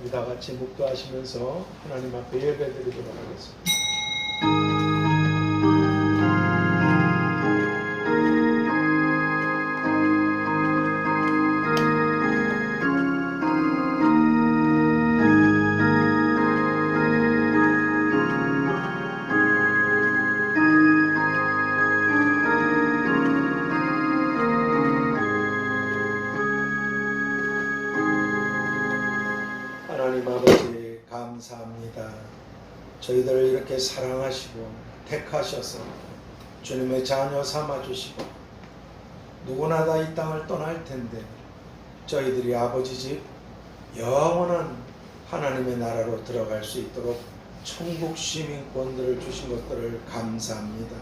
우리 다 같이 묵도하시면서 하나님 앞에 예배드리도록 하겠습니다. 하나님 아버지 감사합니다. 저희들을 이렇게 사랑하시고 택하셔서 주님의 자녀 삼아주시고 누구나 다 이 땅을 떠날 텐데 저희들이 아버지 집 영원한 하나님의 나라로 들어갈 수 있도록 천국 시민권들을 주신 것들을 감사합니다.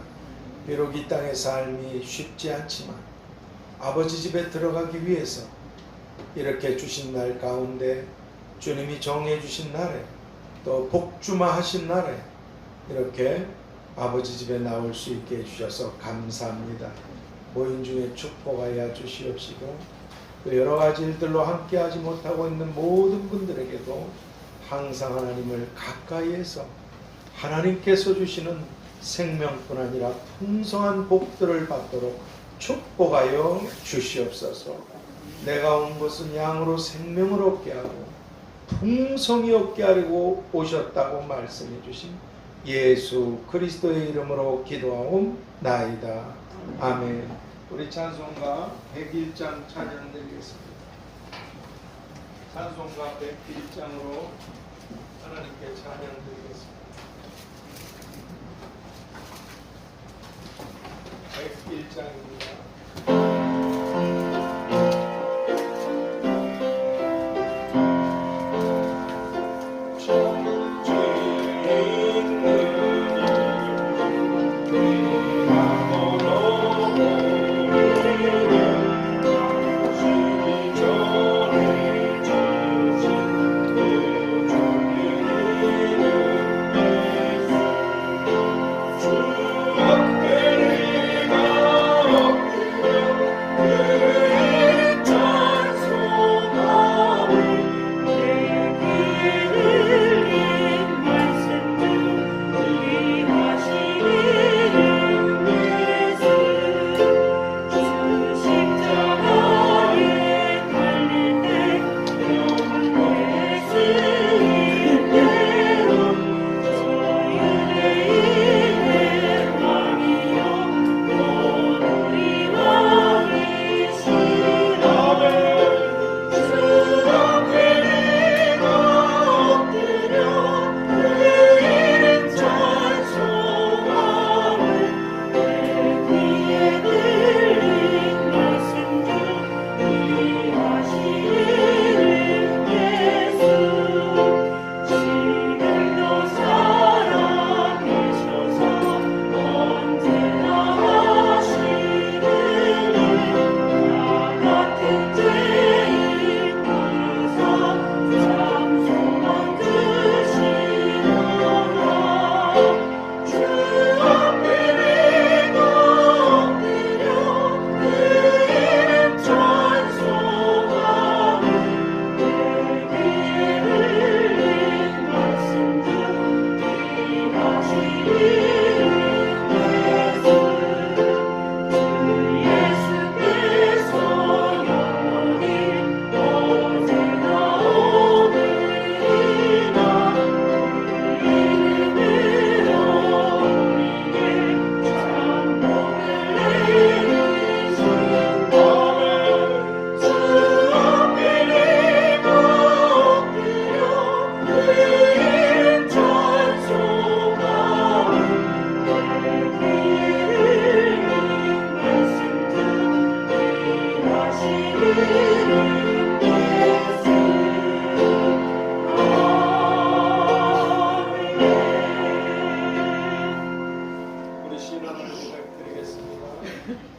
비록 이 땅의 삶이 쉽지 않지만 아버지 집에 들어가기 위해서 이렇게 주신 날 가운데 주님이 정해 주신 날에 또 복주마하신 날에 이렇게 아버지 집에 나올 수 있게 해주셔서 감사합니다. 모임 중에 축복하여 주시옵시고 또 여러 가지 일들로 함께하지 못하고 있는 모든 분들에게도 항상 하나님을 가까이에서 하나님께서 주시는 생명뿐 아니라 풍성한 복들을 받도록 축복하여 주시옵소서. 내가 온 것은 양으로 생명을 얻게 하고 풍성히 얻게 하려고 오셨다고 말씀해 주신 예수 그리스도의 이름으로 기도하옵나이다. 아멘. 우리 찬송가 101장 찬양 드리겠습니다. 찬송가 101장으로 하나님께 찬양 드리겠습니다. 101장입니다.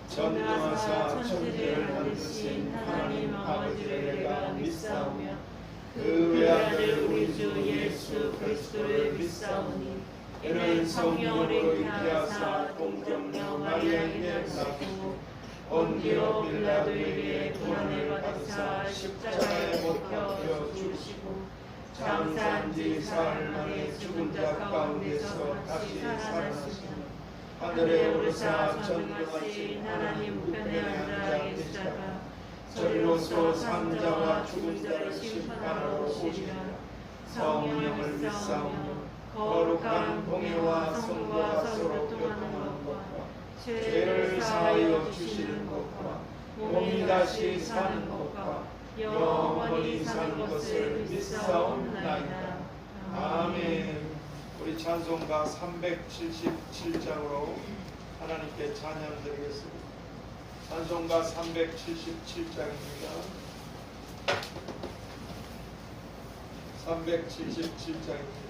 전능하사 천지를 만드신 하나님 아버지를 내가 믿사오며 그 외아들 우리 주 예수 그리스도를 믿사오니 이는 성령으로 잉태하사 동정녀 마리아에게 나시고 본디오 빌라도에게 고난을 받으사 십자가에 못 박혀 죽으시고 장사한 지 사흘 만에 죽은 자 가운데서 다시 살아나시는 하늘에 오르사 전능하신 하나님 우편에 앉아 계시다가 저리로서 산자와 죽은 자를 심판하러 오시리라. 성령을 믿사오며 거룩한 공예와 성과 서로 교통하는 것과 죄를 사하여 주시는 것과 몸이 다시 사는 것과 영원히 사는 것을 믿사옵나이다. 아멘. 우리 찬송가 377장으로 하나님께 찬양드리겠습니다. 찬송가 377장입니다. 377장입니다.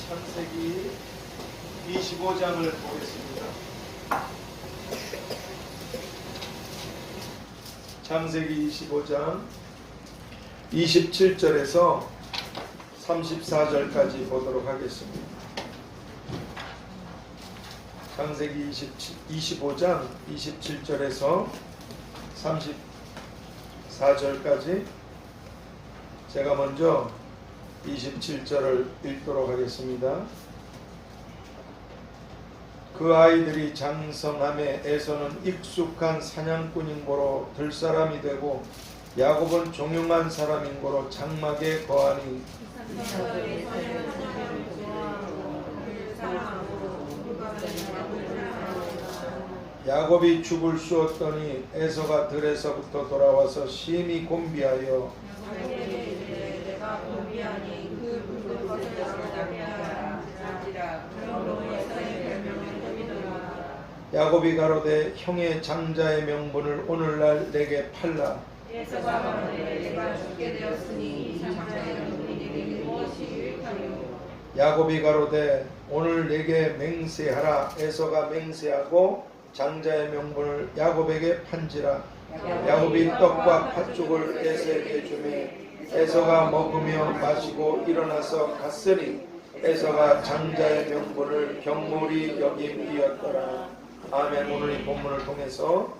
창세기 25장을 보겠습니다. 창세기 25장 27절에서 34절까지 보도록 하겠습니다. 창세기 25장 27절에서 4절까지 제가 먼저 27절을 읽도록 하겠습니다. 그 아이들이 장성함에 에서는 익숙한 사냥꾼인 고로 들사람이 되고 야곱은 종용한 사람인 고로 장막에 거하니 야곱이 죽을 수 없더니 에서가 들에서부터 돌아와서 심히 곤비하여 야곱이 가로되 형의 장자의 명분을 오늘날 내게 팔라. 에서가 가로되 내가 죽게 되었으니 장자의 명분이 내게 무엇이 유익하리요. 야곱이 가로되 오늘 내게 맹세하라. 에서가 맹세하고 장자의 명분을 야곱에게 판지라. 야곱이 떡과 팥죽을 에서에게 주매 에서가 먹으며 마시고 일어나서 갔으니 에서가 장자의 명분을 경물이 여김이었더라. 아멘. 오늘 이 본문을 통해서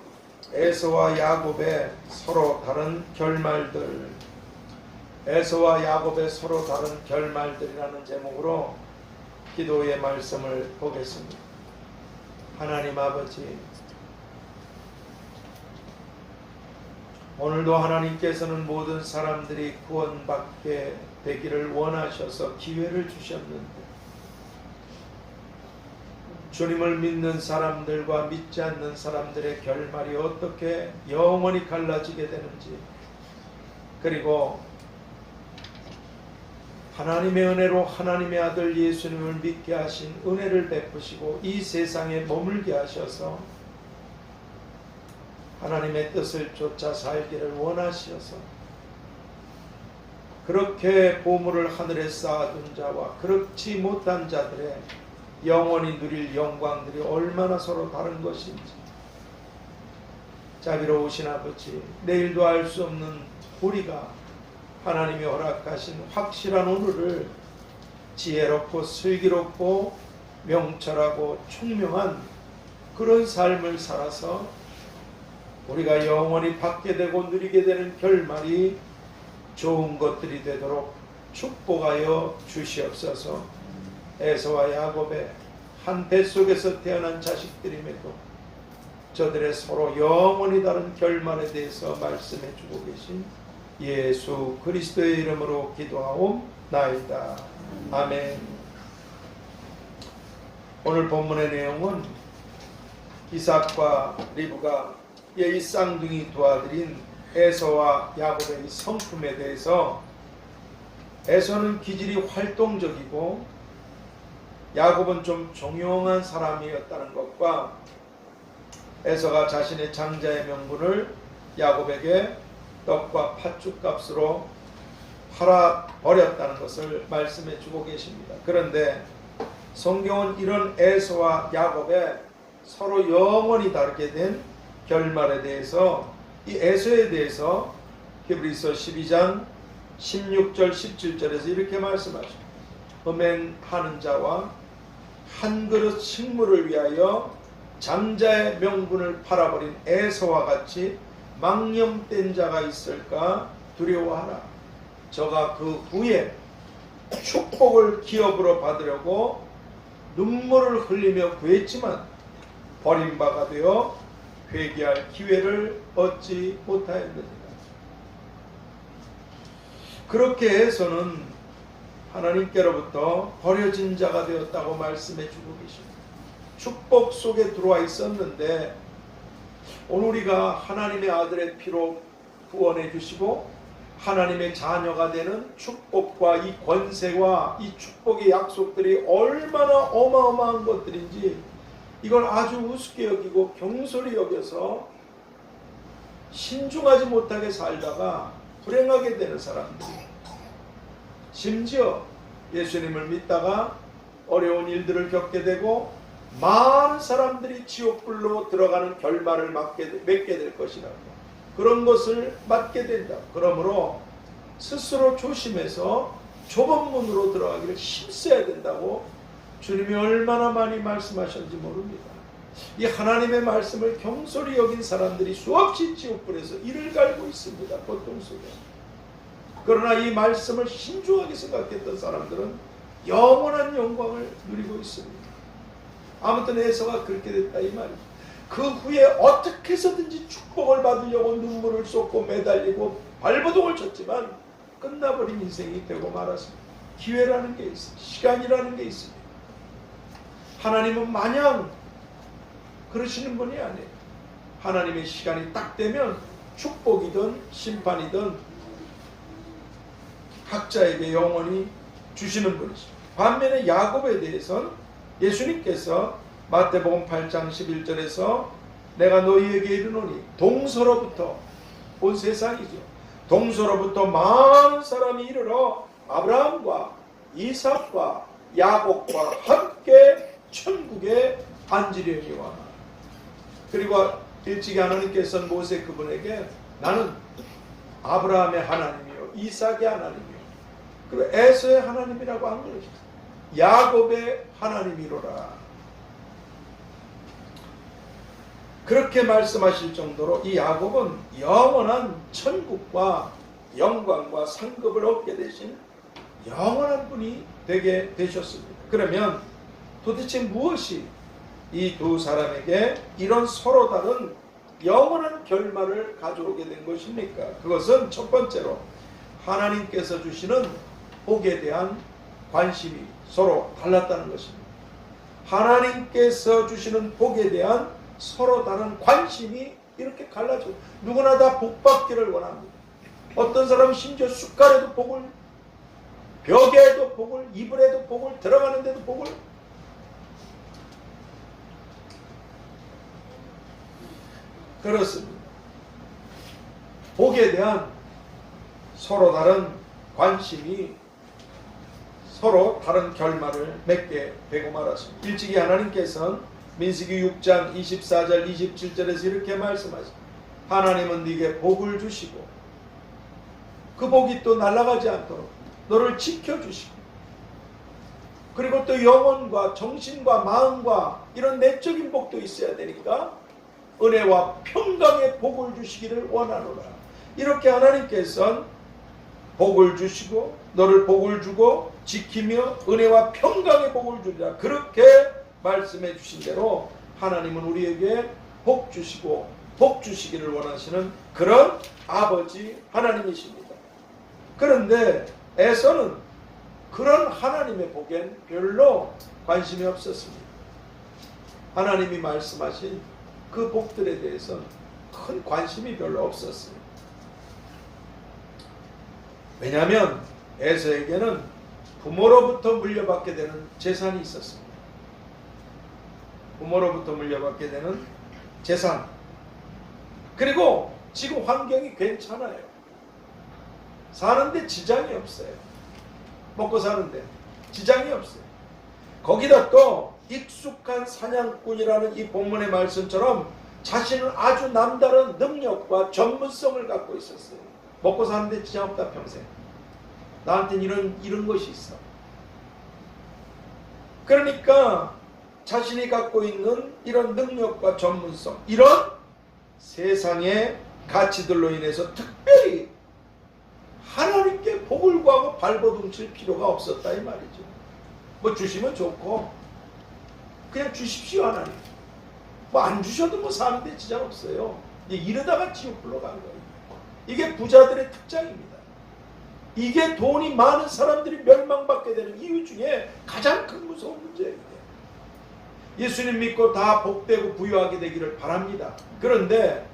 에서와 야곱의 서로 다른 결말들, 에서와 야곱의 서로 다른 결말들이라는 제목으로 기도의 말씀을 보겠습니다. 하나님 아버지, 오늘도 하나님께서는 모든 사람들이 구원받게 되기를 원하셔서 기회를 주셨는데 주님을 믿는 사람들과 믿지 않는 사람들의 결말이 어떻게 영원히 갈라지게 되는지, 그리고 하나님의 은혜로 하나님의 아들 예수님을 믿게 하신 은혜를 베푸시고 이 세상에 머물게 하셔서 하나님의 뜻을 쫓아 살기를 원하시어서 그렇게 보물을 하늘에 쌓아둔 자와 그렇지 못한 자들의 영원히 누릴 영광들이 얼마나 서로 다른 것인지, 자비로우신 아버지, 내일도 알 수 없는 우리가 하나님이 허락하신 확실한 오늘을 지혜롭고 슬기롭고 명철하고 총명한 그런 삶을 살아서 우리가 영원히 받게 되고 누리게 되는 결말이 좋은 것들이 되도록 축복하여 주시옵소서. 에서와 야곱의 한 뱃속에서 태어난 자식들임에도 저들의 서로 영원히 다른 결말에 대해서 말씀해 주고 계신 예수 그리스도의 이름으로 기도하옵나이다. 아멘. 오늘 본문의 내용은 이삭과 리브가 이 쌍둥이 두 아들인 에서와 야곱의 성품에 대해서, 에서는 기질이 활동적이고 야곱은 좀 종용한 사람이었다는 것과 에서가 자신의 장자의 명분을 야곱에게 떡과 팥죽 값으로 팔아버렸다는 것을 말씀해 주고 계십니다. 그런데 성경은 이런 에서와 야곱의 서로 영원히 다르게 된 결말에 대해서, 이 에서에 대해서 히브리서 12장 16절 17절에서 이렇게 말씀하십니다. 음행하는 자와 한 그릇 식물을 위하여 장자의 명분을 팔아버린 에서와 같이 망령된 자가 있을까 두려워하라. 저가 그 후에 축복을 기업으로 받으려고 눈물을 흘리며 구했지만 버림바가 되어 회개할 기회를 얻지 못하였느니라. 그렇게 해서는 하나님께로부터 버려진 자가 되었다고 말씀해 주고 계십니다. 축복 속에 들어와 있었는데 오늘 우리가 하나님의 아들의 피로 구원해 주시고 하나님의 자녀가 되는 축복과 이 권세와 이 축복의 약속들이 얼마나 어마어마한 것들인지 이걸 아주 우습게 여기고 경솔히 여겨서 신중하지 못하게 살다가 불행하게 되는 사람들이, 심지어 예수님을 믿다가 어려운 일들을 겪게 되고 많은 사람들이 지옥불로 들어가는 결말을 맺게 될 것이라고, 그런 것을 맞게 된다. 그러므로 스스로 조심해서 좁은 문으로 들어가기를 힘써야 된다고 주님이 얼마나 많이 말씀하셨는지 모릅니다. 이 하나님의 말씀을 경솔히 여긴 사람들이 수없이 지옥불에서 이를 갈고 있습니다. 고통 속에. 그러나 이 말씀을 신중하게 생각했던 사람들은 영원한 영광을 누리고 있습니다. 아무튼 에서가 그렇게 됐다 이 말이죠. 그 후에 어떻게 해서든지 축복을 받으려고 눈물을 쏟고 매달리고 발버둥을 쳤지만 끝나버린 인생이 되고 말았습니다. 기회라는 게 있습니다. 시간이라는 게 있습니다. 하나님은 마냥 그러시는 분이 아니에요. 하나님의 시간이 딱 되면 축복이든 심판이든 각자에게 영원히 주시는 분이죠. 반면에 야곱에 대해서는 예수님께서 마태복음 8장 11절에서 내가 너희에게 이르노니 동서로부터 온 세상이죠. 동서로부터 많은 사람이 이르러 아브라함과 이삭과 야곱과 함께 천국에 앉으려니와. 그리고 일찍이 하나님께서는 모세 그분에게 나는 아브라함의 하나님이요 이삭의 하나님이요 그리고 에서의 하나님이라고 한 것이죠. 야곱의 하나님이로라. 그렇게 말씀하실 정도로 이 야곱은 영원한 천국과 영광과 상급을 얻게 되신 영원한 분이 되게 되셨습니다. 그러면 도대체 무엇이 이 두 사람에게 이런 서로 다른 영원한 결말을 가져오게 된 것입니까? 그것은 첫 번째로 하나님께서 주시는 복에 대한 관심이 서로 달랐다는 것입니다. 하나님께서 주시는 복에 대한 서로 다른 관심이 이렇게 갈라져. 누구나 다 복 받기를 원합니다. 어떤 사람은 심지어 숟갈에도 복을, 벽에도 복을, 이불에도 복을, 들어가는 데도 복을. 그렇습니다. 복에 대한 서로 다른 관심이 서로 다른 결말을 맺게 되고 말았습니다. 일찍이 하나님께서는 민수기 6장 24절 27절에서 이렇게 말씀하십니다. 하나님은 네게 복을 주시고 그 복이 또 날아가지 않도록 너를 지켜주시고 그리고 또 영혼과 정신과 마음과 이런 내적인 복도 있어야 되니까 은혜와 평강의 복을 주시기를 원하노라. 이렇게 하나님께서는 복을 주시고 너를 복을 주고 지키며 은혜와 평강의 복을 주리라. 그렇게 말씀해 주신 대로 하나님은 우리에게 복 주시고 복 주시기를 원하시는 그런 아버지 하나님이십니다. 그런데 에서는 그런 하나님의 복엔 별로 관심이 없었습니다. 하나님이 말씀하신 그 복들에 대해서는 큰 관심이 별로 없었습니다. 왜냐하면 에서에게는 부모로부터 물려받게 되는 재산이 있었습니다. 부모로부터 물려받게 되는 재산. 그리고 지금 환경이 괜찮아요. 사는데 지장이 없어요. 먹고 사는데 지장이 없어요. 거기다 또 익숙한 사냥꾼이라는 이 본문의 말씀처럼 자신은 아주 남다른 능력과 전문성을 갖고 있었어요. 먹고 사는데 지장 없다 평생. 나한테는 이런 것이 있어. 그러니까 자신이 갖고 있는 이런 능력과 전문성, 이런 세상의 가치들로 인해서 특별히 하나님께 복을 구하고 발버둥 칠 필요가 없었다 이 말이죠. 뭐 주시면 좋고 그냥 주십시오 하나님. 뭐 안 주셔도 뭐 사는데 지장 없어요. 이러다가 지옥불로 간 거예요. 이게 부자들의 특장입니다. 이게 돈이 많은 사람들이 멸망받게 되는 이유 중에 가장 큰 무서운 문제예요. 예수님 믿고 다 복되고 부유하게 되기를 바랍니다. 그런데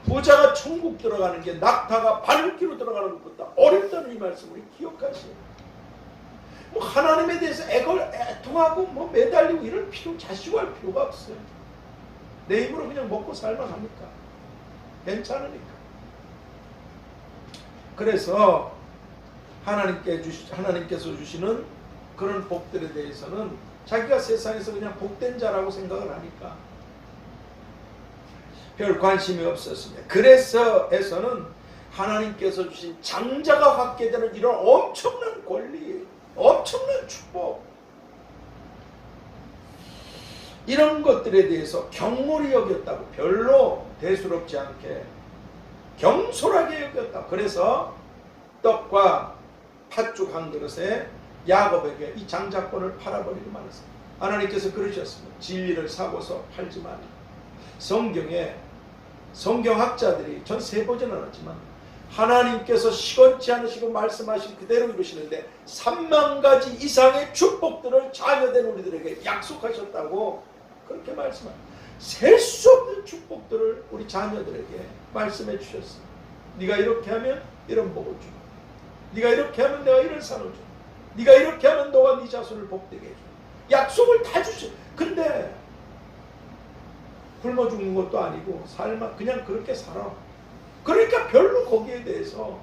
부자가 천국 들어가는 게 낙타가 바늘기로 들어가는 것보다 어렵다는 이 말씀을 기억하시오. 뭐 하나님에 대해서 애통하고 뭐 매달리고 이럴 필요, 자시고할 필요가 없어요. 내 힘으로 그냥 먹고 살만 하니까. 괜찮으니까. 그래서 하나님께서 주시는 그런 복들에 대해서는 자기가 세상에서 그냥 복된 자라고 생각을 하니까 별 관심이 없었습니다. 그래서 에서는 하나님께서 주신 장자가 갖게 되는 이런 엄청난 권리, 엄청난 축복, 이런 것들에 대해서 경홀히 여겼다고, 별로 대수롭지 않게 경솔하게 여겼다. 그래서 떡과 팥죽 한 그릇에 야곱에게 이 장자권을 팔아버리고 말았습니다. 하나님께서 그러셨습니다. 진리를 사고서 팔지 말라. 성경에 성경학자들이 전 세보지는 않았지만 하나님께서 시건치 않으시고 말씀하신 그대로 이루시는데 3만 가지 이상의 축복들을 자녀된 우리들에게 약속하셨다고 그렇게 말씀합니다. 셀 수 없는 축복들을 우리 자녀들에게 말씀해 주셨어요. 네가 이렇게 하면 이런 복을 주고, 네가 이렇게 하면 내가 이런 산을 주고, 네가 이렇게 하면 너와 네 자손을 복되게 해줘. 약속을 다 주셔. 근데 굶어 죽는 것도 아니고 삶아 그냥 그렇게 살아. 그러니까 별로 거기에 대해서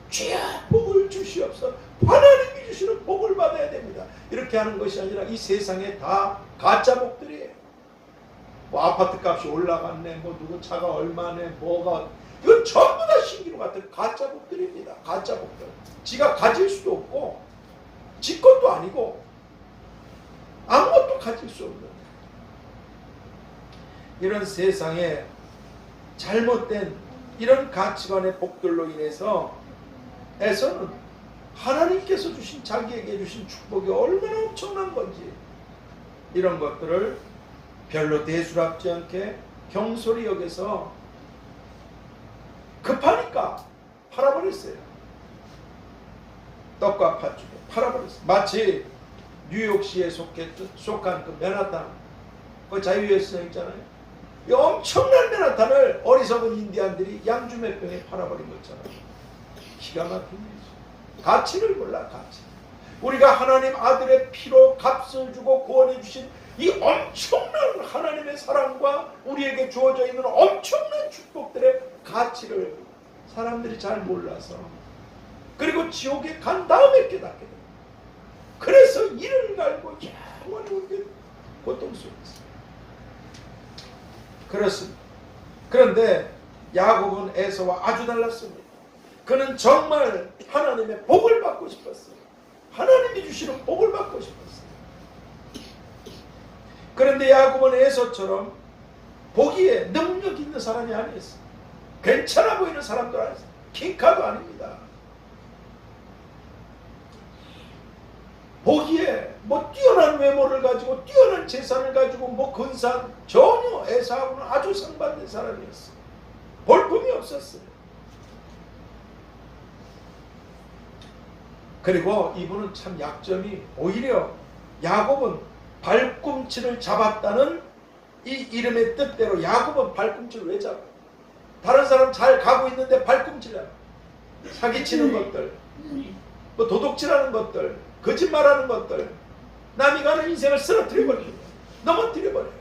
주야 복을 주시옵소서, 하나님이 주시는 복을 받아야 됩니다, 이렇게 하는 것이 아니라 이 세상에 다 가짜 복들이에요. 뭐 아파트 값이 올라갔네, 뭐 누구 차가 얼마네, 뭐가, 이건 전부 다 신기루 같은 가짜 복들입니다. 가짜 복들. 지가 가질 수도 없고 지 것도 아니고 아무것도 가질 수 없는 이런 세상에 잘못된 이런 가치관의 복들로 인해서 에서는 하나님께서 주신, 자기에게 주신 축복이 얼마나 엄청난 건지 이런 것들을 별로 대수롭지 않게 경솔히 여겨서 급하니까 팔아버렸어요. 떡과 팥죽에 팔아버렸어요. 마치 뉴욕시에 속한 그 맨하탄, 그 자유의 있잖아요. 이 엄청난 맨하탄을 어리석은 인디안들이 양주 몇 병에 팔아버린 것처럼 기가 막힌 일이죠. 가치를 몰라, 가치. 우리가 하나님 아들의 피로 값을 주고 구원해 주신 이 엄청난 하나님의 사랑과 우리에게 주어져 있는 엄청난 축복들의 가치를 사람들이 잘 몰라서, 그리고 지옥에 간 다음에 깨닫게 됩니다. 그래서 이를 갈고 영원히 우리가 고통 속에서. 그렇습니다. 그런데 야곱은 에서와 아주 달랐습니다. 그는 정말 하나님의 복을 받고 싶었어요. 하나님이 주시는 복을 받고 싶었어요. 그런데 야곱은 에서처럼 보기에 능력 있는 사람이 아니었어요. 괜찮아 보이는 사람도 아니었어요. 킹카도 아닙니다. 보기에 뭐 뛰어난 외모를 가지고 뛰어난 재산을 가지고 뭐 근사한, 전혀 에사하고는 아주 상반된 사람이었어요. 볼품이 없었어요. 그리고 이분은 참 약점이, 오히려 야곱은 발꿈치를 잡았다는 이 이름의 뜻대로 야곱은 발꿈치를 왜 잡아요? 다른 사람 잘 가고 있는데 발꿈치를 잡아요. 사기치는 것들, 뭐 도둑질하는 것들, 거짓말하는 것들, 남이 가는 인생을 쓰러뜨려버려요. 넘어뜨려버려요.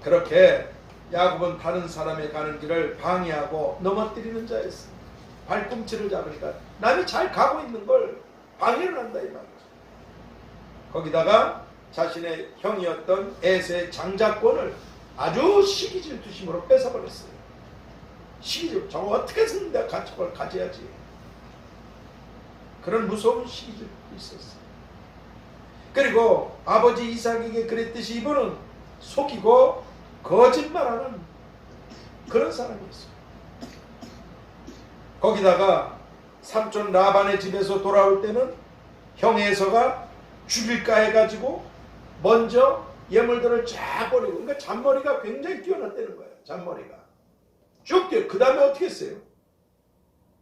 그렇게 야곱은 다른 사람의 가는 길을 방해하고 넘어뜨리는 자였습니다. 발꿈치를 잡으니까 남이 잘 가고 있는 걸 방해를 한다 이 말이죠. 거기다가 자신의 형이었던 에서의 장자권을 아주 시기질투심으로 뺏어버렸어요. 시기질, 저거 어떻게 해서는 내가 저걸 가져야지. 그런 무서운 시기질도 있었어요. 그리고 아버지 이삭에게 그랬듯이 이분은 속이고 거짓말하는 그런 사람이었어요. 거기다가 삼촌 라반의 집에서 돌아올 때는 형 에서가 죽일까 해가지고 먼저 예물들을 쫙 버리고, 그러니까 잔머리가 굉장히 뛰어났다는 거예요. 잔머리가 쭉 뛰어. 그 다음에 어떻게 했어요?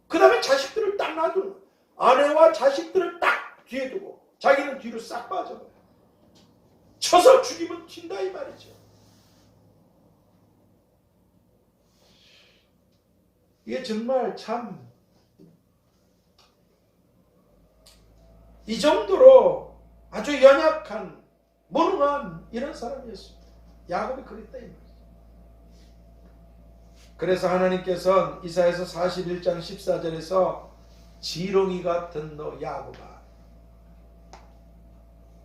그 다음에 자식들을 딱 놔두는 거예요. 아내와 자식들을 딱 뒤에 두고 자기는 뒤로 싹 빠져버려요. 쳐서 죽이면 튄다 이 말이죠. 이게 정말 참 이 정도로 아주 연약한, 무능한 이런 사람이었습니다. 야곱이 그랬다 이 말이죠. 그래서 하나님께서는 이사야서 41장 14절에서 지렁이 같은 너 야곱아,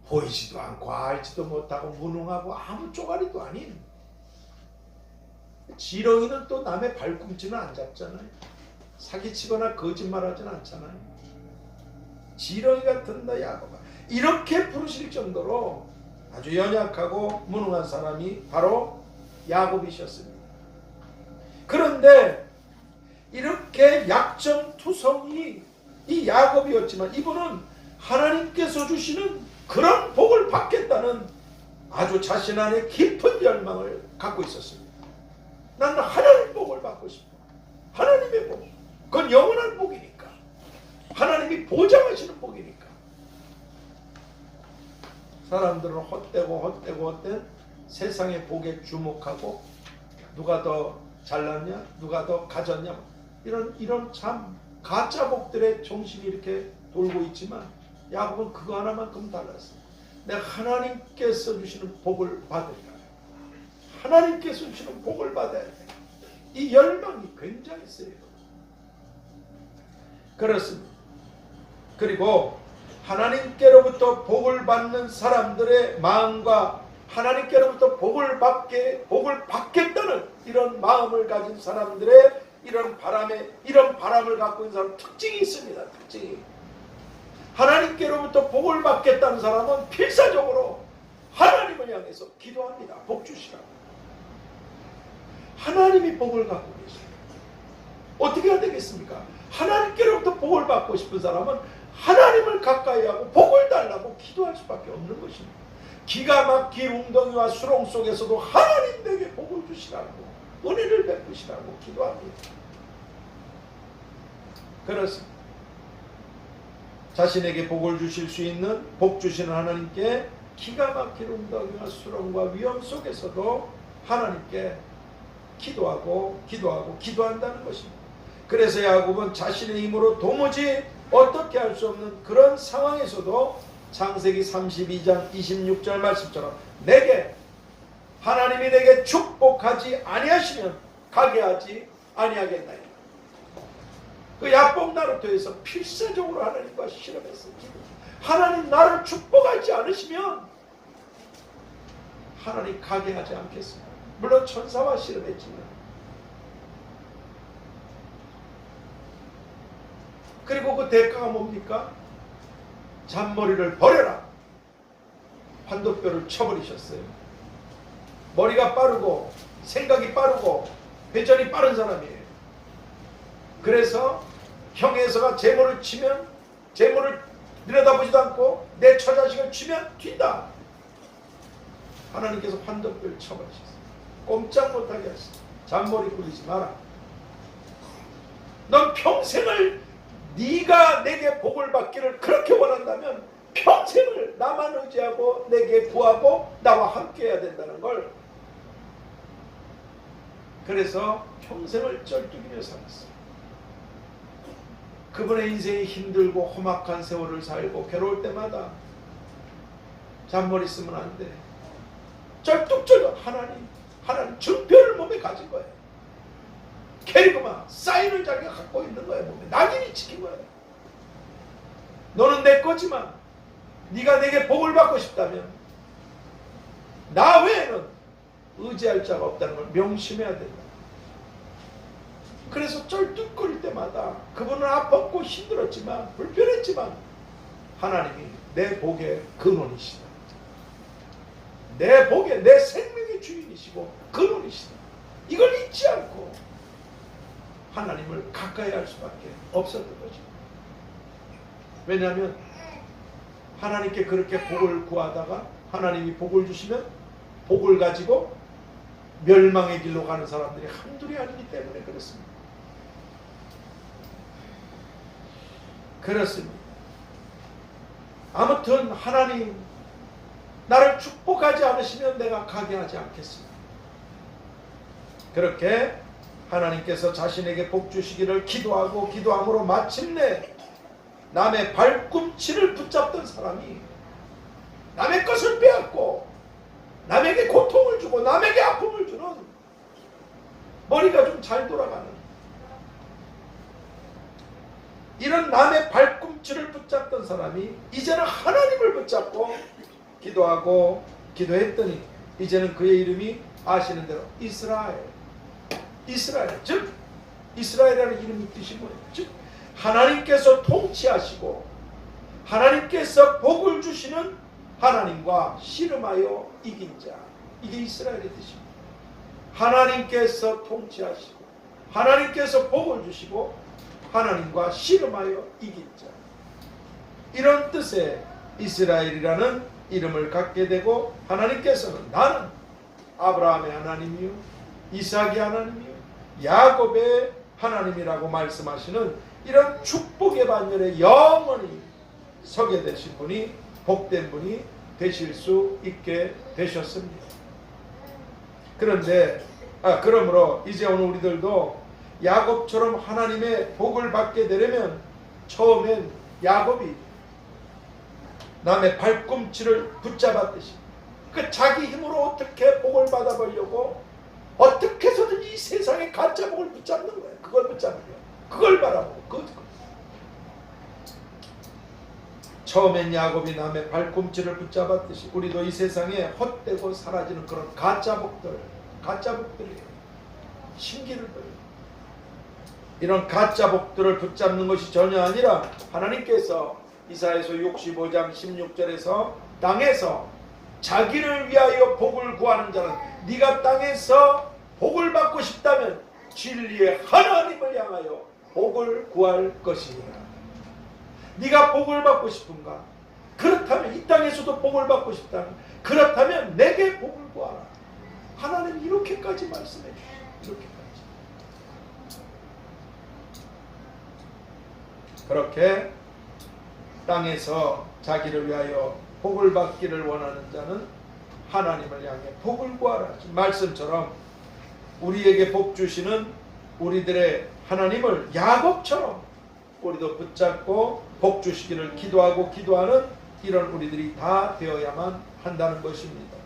보이지도 않고 알지도 못하고 무능하고 아무 쪼가리도 아닌, 지렁이는 또 남의 발꿈치는 안 잡잖아요. 사기치거나 거짓말하지는 않잖아요. 지렁이가 든다 야곱아. 이렇게 부르실 정도로 아주 연약하고 무능한 사람이 바로 야곱이셨습니다. 그런데 이렇게 약점투성이 이 야곱이었지만 이분은 하나님께서 주시는 그런 복을 받겠다는 아주 자신 안에 깊은 열망을 갖고 있었습니다. 나는 하나님 복을 받고 싶어. 하나님의 복. 그건 영원한 복이니까. 하나님이 보장하시는 복이니까. 사람들은 헛된 세상의 복에 주목하고 누가 더 잘났냐, 누가 더 가졌냐, 이런 참 가짜 복들의 중심이 이렇게 돌고 있지만 야곱은 그거 하나만큼 달랐어요. 내가 하나님께서 주시는 복을 받으리라. 하나님께서 주시는 복을 받아야 돼. 이 열망이 굉장히 세요. 그렇습니다. 그리고 하나님께로부터 복을 받는 사람들의 마음과 하나님께로부터 복을 받겠다는 이런 마음을 가진 사람들의 이런 바람을 갖고 있는 사람 특징이 있습니다. 특징이. 하나님께로부터 복을 받겠다는 사람은 필사적으로 하나님을 향해서 기도합니다. 복 주시라고. 하나님이 복을 갖고 계십니다. 어떻게 해야 되겠습니까? 하나님께로부터 복을 받고 싶은 사람은 하나님을 가까이 하고 복을 달라고 기도할 수밖에 없는 것입니다. 기가 막힌 웅덩이와 수렁 속에서도 하나님 내게 복을 주시라고, 은혜를 베푸시라고 기도합니다. 그렇습니다. 자신에게 복을 주실 수 있는 복 주시는 하나님께 기가 막힌 웅덩이와 수렁과 위험 속에서도 하나님께 기도한다는 것입니다. 그래서 야곱은 자신의 힘으로 도무지 어떻게 할 수 없는 그런 상황에서도 창세기 32장 26절 말씀처럼 하나님이 내게 축복하지 아니하시면 가게 하지 아니하겠나이다. 그 야곱 나루터에서 필사적으로 하나님과 실험했어요. 하나님 나를 축복하지 않으시면 하나님 가게 하지 않겠습니다. 물론 천사와 실험했지만. 그리고 그 대가가 뭡니까? 잔머리를 버려라. 환도뼈를 쳐버리셨어요. 머리가 빠르고 생각이 빠르고 회전이 빠른 사람이에요. 그래서 형에서가 제모를 치면 제모를 들여다보지도 않고 내 처자식을 치면 튄다. 하나님께서 환도뼈를 쳐버리셨어요. 꼼짝 못하게 하시죠. 잔머리 굴리지 마라. 넌 평생을 네가 내게 복을 받기를 그렇게 원한다면 평생을 나만 의지하고 내게 구하고 나와 함께 해야 된다는 걸. 그래서 평생을 쩔뚝이며 살았어요. 그분의 인생이 힘들고 험악한 세월을 살고 괴로울 때마다 잔머리 쓰면 안 돼. 쩔뚝쩔뚝 하나님 증표를 몸에 가진 거예요. 캐리그마 사인을 자기가 갖고 있는 거예요. 몸에 낙인이 찍힌 거예요. 너는 내 거지만 네가 내게 복을 받고 싶다면 나 외에는 의지할 자가 없다는 걸 명심해야 된다. 그래서 쩔뚝거릴 때마다 그분은 아팠고 힘들었지만 불편했지만 하나님이 내 복의 근원이시다. 내 복의 내 생명의 주인이시고 근원이시다. 이걸 잊지 않고 하나님을 가까이 할 수밖에 없었던 거죠. 왜냐하면 하나님께 그렇게 복을 구하다가 하나님이 복을 주시면 복을 가지고 멸망의 길로 가는 사람들이 한둘이 아니기 때문에 그렇습니다. 그렇습니다. 아무튼 하나님 나를 축복하지 않으시면 내가 가게 하지 않겠습니다. 그렇게 하나님께서 자신에게 복 주시기를 기도함으로 마침내 남의 발꿈치를 붙잡던 사람이 남의 것을 빼앗고 남에게 고통을 주고 남에게 아픔을 주는 머리가 좀 잘 돌아가는 이런 남의 발꿈치를 붙잡던 사람이 이제는 하나님을 붙잡고 기도했더니 이제는 그의 이름이 아시는 대로 이스라엘, 즉 이스라엘이라는 이름이 뜻이 뭐예요? 즉 하나님께서 통치하시고 하나님께서 복을 주시는 하나님과 씨름하여 이긴 자. 이게 이스라엘의 뜻입니다. 하나님께서 통치하시고 하나님께서 복을 주시고 하나님과 씨름하여 이긴 자. 이런 뜻의 이스라엘이라는 이름을 갖게 되고, 하나님께서는 나는 아브라함의 하나님이요 이삭의 하나님이요 야곱의 하나님이라고 말씀하시는 이런 축복의 반열에 영원히 서게 되신 분이, 복된 분이 되실 수 있게 되셨습니다. 그런데 그러므로 이제 오늘 우리들도 야곱처럼 하나님의 복을 받게 되려면 처음엔 야곱이 남의 발꿈치를 붙잡았듯이 그 자기 힘으로 어떻게 복을 받아보려고 어떻게 해서든지 이 세상의 가짜 복을 붙잡는 거예요. 그걸 붙잡는 거예요. 그걸 바라보고 처음엔 야곱이 남의 발꿈치를 붙잡았듯이 우리도 이 세상에 헛되고 사라지는 그런 가짜 복들이에요. 신기를 버려요. 이런 가짜 복들을 붙잡는 것이 전혀 아니라 하나님께서 이사야서 65장 16절에서 땅에서 자기를 위하여 복을 구하는 자는, 네가 땅에서 복을 받고 싶다면 진리의 하나님을 향하여 복을 구할 것이니라. 네가 복을 받고 싶은가? 그렇다면 이 땅에서도 복을 받고 싶다. 그렇다면 내게 복을 구하라. 하나님 이렇게까지 말씀해 주시죠. 이렇게까지. 그렇게 땅에서 자기를 위하여 복을 받기를 원하는 자는 하나님을 향해 복을 구하라. 말씀처럼 우리에게 복 주시는 우리들의 하나님을 야곱처럼 우리도 붙잡고 복 주시기를 기도하고 기도하는 이런 우리들이 다 되어야만 한다는 것입니다.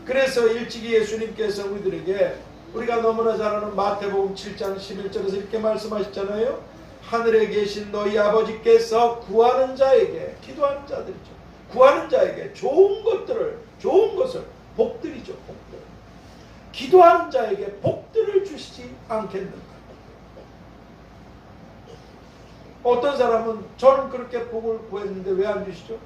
그래서 일찍이 예수님께서 우리들에게, 우리가 너무나 잘 아는 마태복음 7장 11절에서 이렇게 말씀하셨잖아요. 하늘에 계신 너희 아버지께서 구하는 자에게, 기도하는 자들이죠, 구하는 자에게 좋은 것을, 복들이죠, 복들. 기도하는 자에게 복들을 주시지 않겠는가? 어떤 사람은 저는 그렇게 복을 구했는데 왜 안 주시죠?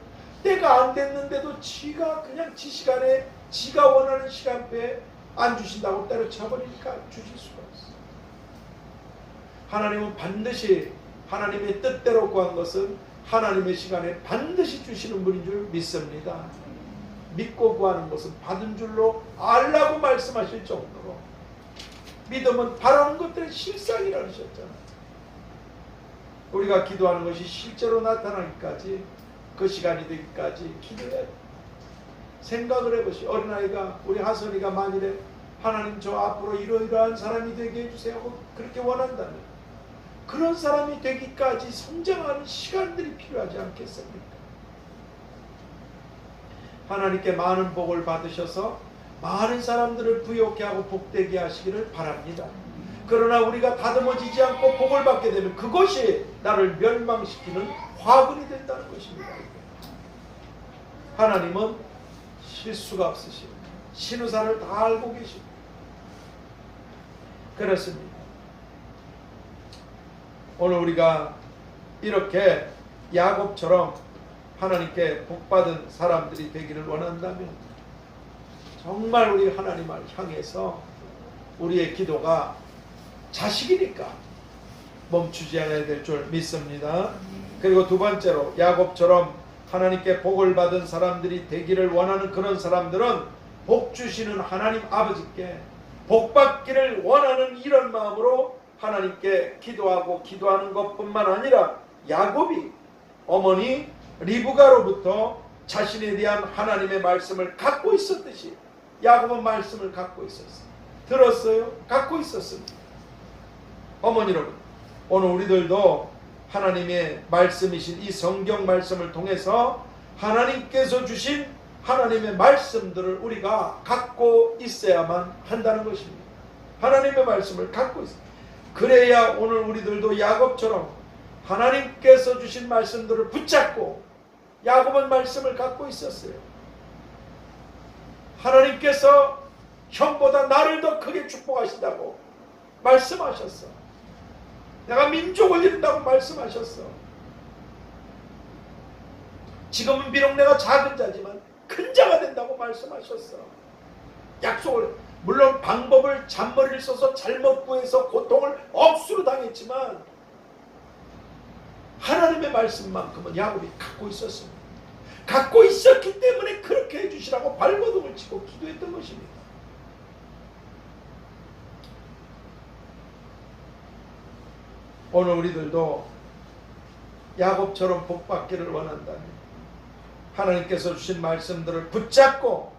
때가 안 됐는데도 지가 그냥 지 시간에 지가 원하는 시간대에 안 주신다고 때려쳐버리니까 주실 수가 없어요. 하나님은 반드시 하나님의 뜻대로 구한 것은 하나님의 시간에 반드시 주시는 분인 줄 믿습니다. 믿고 구하는 것은 받은 줄로 알라고 말씀하실 정도로, 믿음은 바라는 것들의 실상이라 하셨잖아요. 우리가 기도하는 것이 실제로 나타나기까지, 그 시간이 되기까지 기도해야 돼요. 생각을 해보시오. 어린아이가, 우리 하선이가 만일에 하나님 저 앞으로 이러이러한 사람이 되게 해주세요 하고 그렇게 원한다면 그런 사람이 되기까지 성장하는 시간들이 필요하지 않겠습니까? 하나님께 많은 복을 받으셔서 많은 사람들을 부욕해 하고 복되게 하시기를 바랍니다. 그러나 우리가 다듬어지지 않고 복을 받게 되면 그것이 나를 멸망시키는 화근이 된다는 것입니다. 하나님은 실수가 없으시고 신우사를 다 알고 계시고 그렇습니다. 오늘 우리가 이렇게 야곱처럼 하나님께 복받은 사람들이 되기를 원한다면 정말 우리 하나님을 향해서 우리의 기도가 자식이니까 멈추지 않아야 될 줄 믿습니다. 그리고 두 번째로 야곱처럼 하나님께 복을 받은 사람들이 되기를 원하는 그런 사람들은 복 주시는 하나님 아버지께 복 받기를 원하는 이런 마음으로 하나님께 기도하고 기도하는 것뿐만 아니라 야곱이 어머니 리브가로부터 자신에 대한 하나님의 말씀을 갖고 있었듯이 야곱은 말씀을 갖고 있었어요. 들었어요? 갖고 있었습니다. 어머니로부터. 오늘 우리들도 하나님의 말씀이신 이 성경 말씀을 통해서 하나님께서 주신 하나님의 말씀들을 우리가 갖고 있어야만 한다는 것입니다. 하나님의 말씀을 갖고 있어요. 그래야 오늘 우리들도 야곱처럼 하나님께서 주신 말씀들을 붙잡고, 야곱은 말씀을 갖고 있었어요. 하나님께서 형보다 나를 더 크게 축복하신다고 말씀하셨어. 내가 민족을 이룬다고 말씀하셨어. 지금은 비록 내가 작은 자지만 큰 자가 된다고 말씀하셨어. 약속을, 물론 방법을 잔머리를 써서 잘못 구해서 고통을 억수로 당했지만 하나님의 말씀만큼은 야곱이 갖고 있었습니다. 갖고 있었기 때문에 그렇게 해주시라고 발버둥을 치고 기도했던 것입니다. 오늘 우리들도 야곱처럼 복받기를 원한다면 하나님께서 주신 말씀들을 붙잡고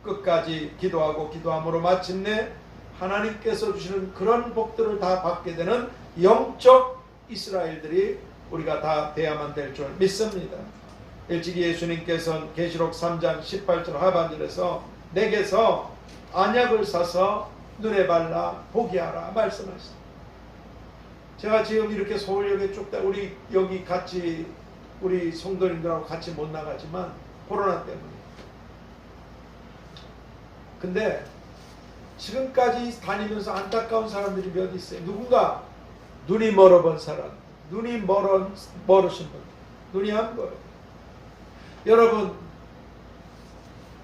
끝까지 기도하고 기도함으로 마침내 하나님께서 주시는 그런 복들을 다 받게 되는 영적 이스라엘들이 우리가 다 돼야만 될 줄 믿습니다. 일찍이 예수님께서는 계시록 3장 18절 하반절에서 내게서 안약을 사서 눈에 발라 보게 하라 말씀하셨습니다. 제가 지금 이렇게 서울역에 쭉 우리 여기 같이 우리 성도님들하고 같이 못 나가지만 코로나 때문에. 근데 지금까지 다니면서 안타까운 사람들이 몇 있어요. 누군가 눈이 멀어본 사람, 눈이 멀으신 분, 눈이 안 보여요. 여러분,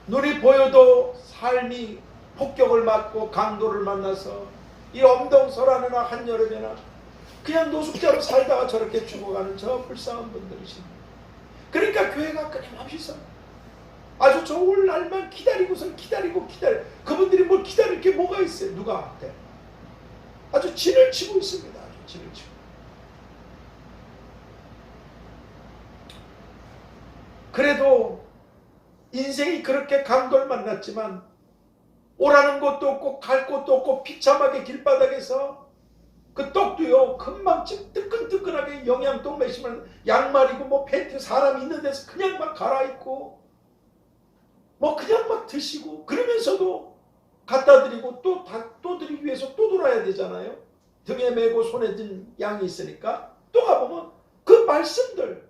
눈이 보여도 삶이 폭격을 맞고 강도를 만나서 이 엄동설하느나 한여름에나 그냥 노숙자로 살다가 저렇게 죽어가는 저 불쌍한 분들이십니다. 그러니까 교회가 끊임없이 아주 좋을 날만 기다리고선 기다리고 그분들이 뭘 기다릴 게 뭐가 있어요? 누가한테 아주 진을 치고 있습니다. 아주 진을 치고. 그래도 인생이 그렇게 강도를 만났지만 오라는 곳도 없고 갈 곳도 없고 비참하게 길바닥에서 그 떡도요 금방 뜨끈뜨끈하게 영양떡 매시면 양말이고 뭐 팬티 사람 있는 데서 그냥 막 갈아입고 뭐 그냥 막 드시고 그러면서도 갖다 드리고 또 드리기 위해서 또 돌아야 되잖아요. 등에 메고 손에 든 양이 있으니까 또 가보면 그 말씀들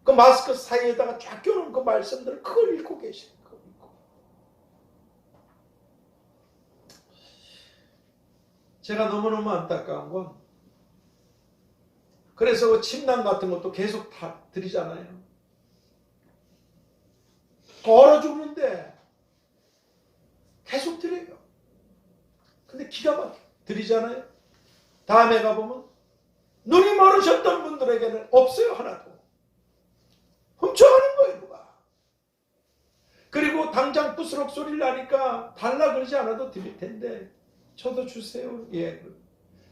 그 마스크 사이에다가 쫙 껴놓은 그 말씀들을 그걸 읽고 계시는 거예요. 제가 너무너무 안타까운 건 그래서 그 침낭 같은 것도 계속 다 드리잖아요. 얼어 죽는데 계속 드려요. 근데 기가 막혀 드리잖아요. 다음에 가보면 눈이 멀으셨던 분들에게는 없어요. 하나도. 훔쳐가는 거예요. 누가. 그리고 당장 부스럭 소리를 나니까 달라 그러지 않아도 드릴 텐데 저도 주세요. 예.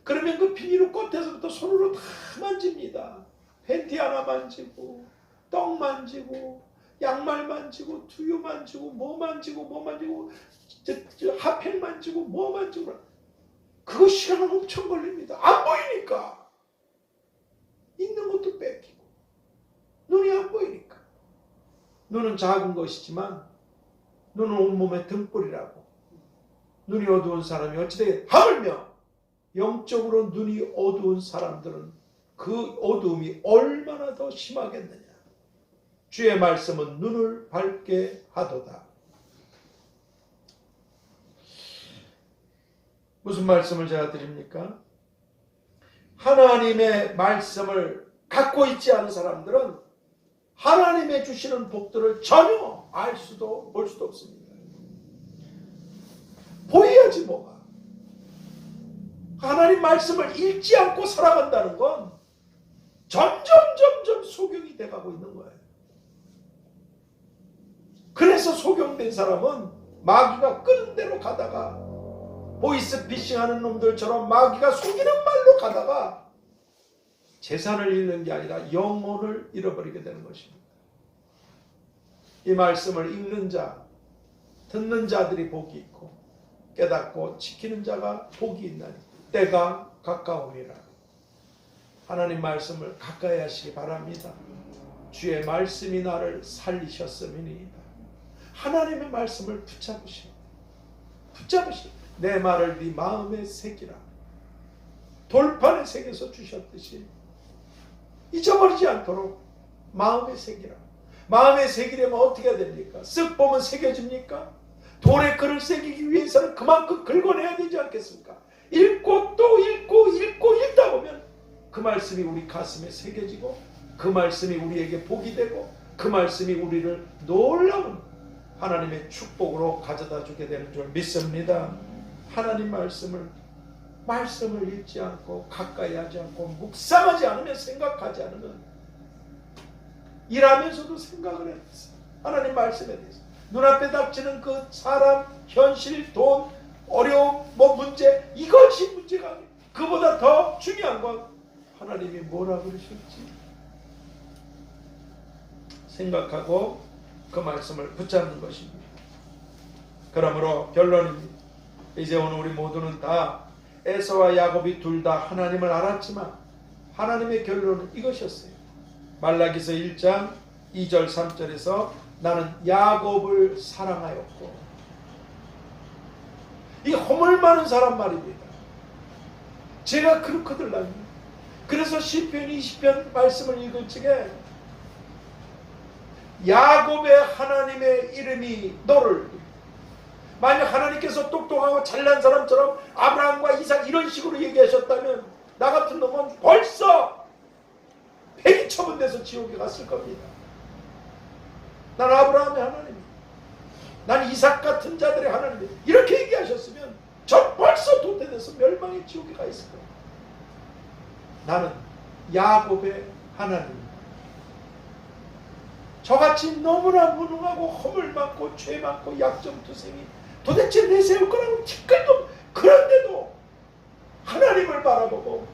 그러면 그 비닐로 끝에서부터 손으로 다 만집니다. 팬티 하나 만지고 떡 만지고 양말 만지고 두유 만지고 뭐 만지고 핫팩 만지고 뭐 만지고 그거 시간은 엄청 걸립니다. 안 보이니까. 있는 것도 뺏기고 눈이 안 보이니까. 눈은 작은 것이지만 눈은 온몸의 등불이라고. 눈이 어두운 사람이 어찌되게 하물며 영적으로 눈이 어두운 사람들은 그 어두움이 얼마나 더 심하겠느냐. 주의 말씀은 눈을 밝게 하도다. 무슨 말씀을 제가 드립니까? 하나님의 말씀을 갖고 있지 않은 사람들은 하나님의 주시는 복들을 전혀 알 수도 볼 수도 없습니다. 보여야지 뭐가. 하나님 말씀을 읽지 않고 살아간다는 건 점점 소경이 돼가고 있는 거예요. 그래서 소경된 사람은 마귀가 끄는 대로 가다가 보이스피싱하는 놈들처럼 마귀가 속이는 말로 가다가 재산을 잃는 게 아니라 영혼을 잃어버리게 되는 것입니다. 이 말씀을 읽는 자, 듣는 자들이 복이 있고 깨닫고 지키는 자가 복이 있나니 때가 가까우니라. 하나님 말씀을 가까이 하시기 바랍니다. 주의 말씀이 나를 살리셨음이니이다. 하나님의 말씀을 붙잡으시오. 내 말을 네 마음에 새기라. 돌판에 새겨서 주셨듯이 잊어버리지 않도록 마음에 새기라. 마음에 새기려면 어떻게 해야 됩니까? 쓱 보면 새겨집니까? 돌에 글을 새기기 위해서는 그만큼 긁어내야 되지 않겠습니까? 읽고 또 읽고 읽다 보면 그 말씀이 우리 가슴에 새겨지고 그 말씀이 우리에게 복이 되고 그 말씀이 우리를 놀라운 하나님의 축복으로 가져다 주게 되는 줄 믿습니다. 하나님 말씀을 읽지 않고 가까이 하지 않고 묵상하지 않으면, 생각하지 않으면, 일하면서도 생각을 했어요. 하나님 말씀에 대해서 눈앞에 닥치는 그 사람, 현실, 돈, 어려움, 문제, 이것이 문제가 아니에요. 그보다 더 중요한 건 하나님이 뭐라 그러실지 생각하고 그 말씀을 붙잡는 것입니다. 그러므로 결론입니다. 이제 오늘 우리 모두는 다 에서와 야곱이 둘 다 하나님을 알았지만 하나님의 결론은 이것이었어요. 말라기서 1장 2절 3절에서 나는 야곱을 사랑하였고, 이 허물 많은 사람 말입니다. 제가 그렇거든요. 그래서 시편 20편 말씀을 읽을 적에 야곱의 하나님의 이름이 너를, 만약 하나님께서 똑똑하고 잘난 사람처럼 아브라함과 이삭 이런 식으로 얘기하셨다면 나 같은 놈은 벌써 폐기 처분돼서 지옥에 갔을 겁니다. 난 아브라함의 하나님, 난 이삭 같은 자들의 하나님, 이렇게 얘기하셨으면 전 벌써 도태돼서 멸망의 지옥에 가 있을 겁니다. 나는 야곱의 하나님, 저같이 너무나 무능하고 허물 많고 죄 많고 약점투생이 도대체 내세울 거라고 티끌도, 그런데도 하나님을 바라보고